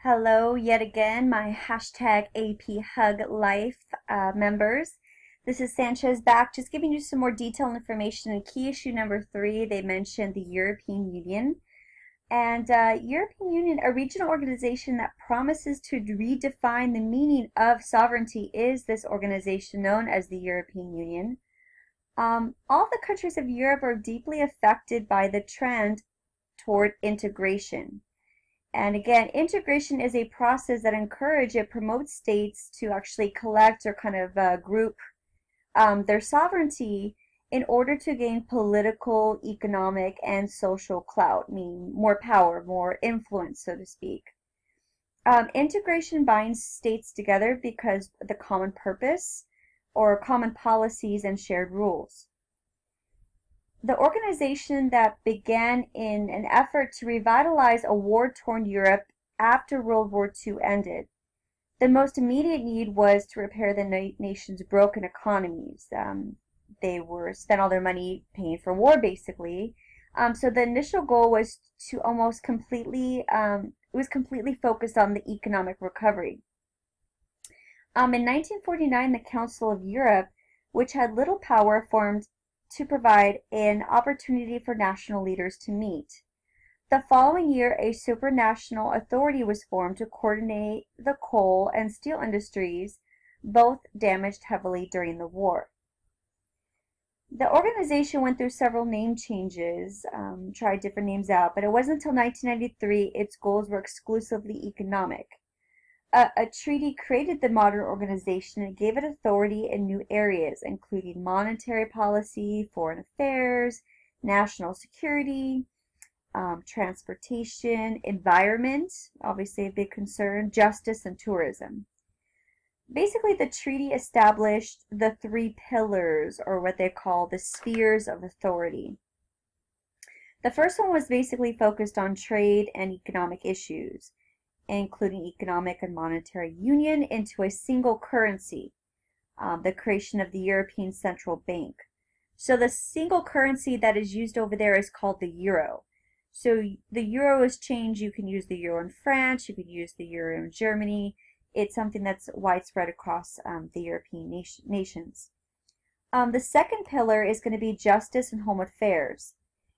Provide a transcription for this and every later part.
Hello yet again, my hashtag AP Hug Life members. This is Sanchez back, just giving you some more detailed information. In key issue number 3, they mentioned the European Union. And European Union, a regional organization that promises to redefine the meaning of sovereignty, is this organization known as the European Union. All the countries of Europe are deeply affected by the trend toward integration. And again, integration is a process that it promotes states to actually collect or kind of group their sovereignty in order to gain political, economic, and social clout, meaning more power, more influence, so to speak. Integration binds states together because of the common purpose or common policies and shared rules. The organization that began in an effort to revitalize a war-torn Europe after World War II ended. The most immediate need was to repair the nation's broken economies. They spent all their money paying for war, basically. So the initial goal was to almost completely, focused on the economic recovery. In 1949, the Council of Europe, which had little power, formed to provide an opportunity for national leaders to meet. The following year, a supranational authority was formed to coordinate the coal and steel industries, both damaged heavily during the war. The organization went through several name changes, tried different names out, but it wasn't until 1993 its goals were exclusively economic. A treaty created the modern organization and gave it authority in new areas, including monetary policy, foreign affairs, national security, transportation, environment, obviously a big concern, justice, and tourism. Basically, the treaty established the 3 pillars, or what they call the spheres of authority. The first one was basically focused on trade and economic issues, including economic and monetary union into a single currency, the creation of the European Central Bank. So the single currency that is used over there is called the euro. So the euro is changed. You can use the euro in France, you can use the euro in Germany. It's something that's widespread across the European nations. The second pillar is going to be justice and home affairs,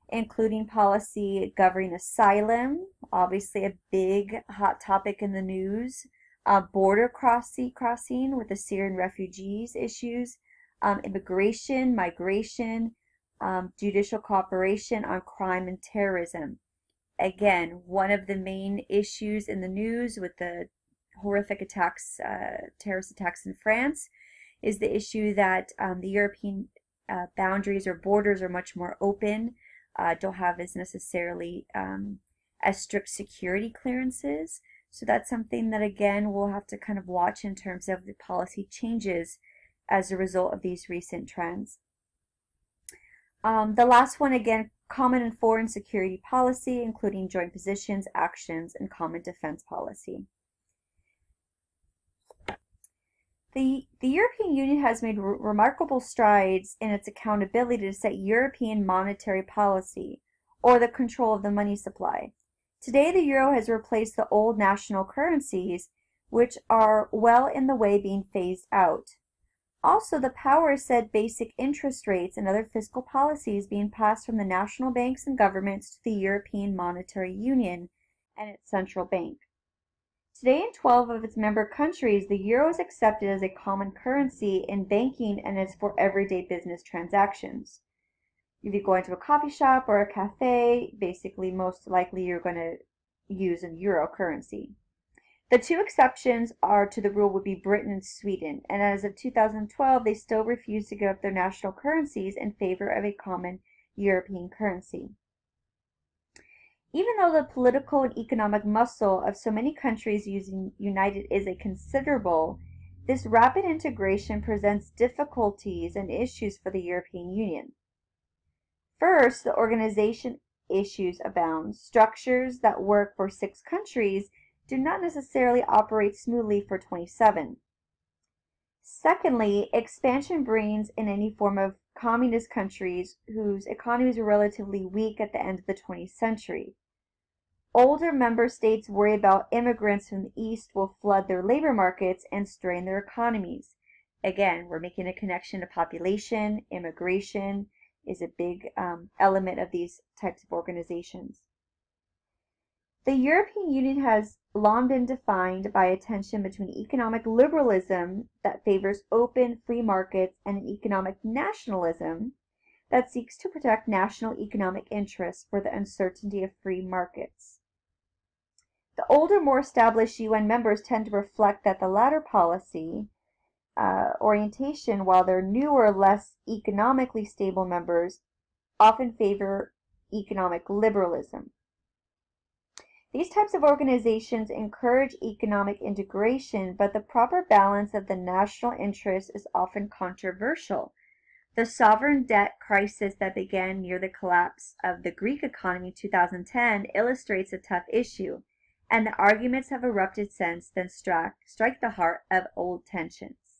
including policy governing asylum, obviously a big hot topic in the news, border crossing with the Syrian refugees issues, immigration, migration, judicial cooperation on crime and terrorism. Again, one of the main issues in the news with the horrific attacks, terrorist attacks in France, is the issue that the European boundaries or borders are much more open, don't have as necessarily as strict security clearances. So that's something that, again, we'll have to kind of watch in terms of the policy changes as a result of these recent trends. The last one, again, common and foreign security policy, including joint positions, actions, and common defense policy. The European Union has made remarkable strides in its accountability to set European monetary policy, or the control of the money supply. Today, the euro has replaced the old national currencies, which are well in the way being phased out. Also, the power set basic interest rates and other fiscal policies being passed from the national banks and governments to the European Monetary Union and its central bank. Today, in 12 of its member countries, the euro is accepted as a common currency in banking and is for everyday business transactions. If you go into a coffee shop or a cafe, basically most likely you're going to use a euro currency. The 2 exceptions to the rule would be Britain and Sweden, and as of 2012, they still refuse to give up their national currencies in favor of a common European currency. Even though the political and economic muscle of so many countries using united is considerable, this rapid integration presents difficulties and issues for the European Union. First, the organization issues abound. Structures that work for 6 countries do not necessarily operate smoothly for 27. Secondly, expansion brings in any form of communist countries whose economies were relatively weak at the end of the 20th century. Older member states worry about immigrants from the East will flood their labor markets and strain their economies. Again, we're making a connection to population. Immigration is a big element of these types of organizations. The European Union has long been defined by a tension between economic liberalism that favors open, free markets and an economic nationalism that seeks to protect national economic interests for the uncertainty of free markets. The older, more established UN members tend to reflect that the latter policy orientation, while their newer, less economically stable members often favor economic liberalism. These types of organizations encourage economic integration, but the proper balance of the national interest is often controversial. The sovereign debt crisis that began near the collapse of the Greek economy in 2010 illustrates a tough issue, and the arguments have erupted since then strike the heart of old tensions.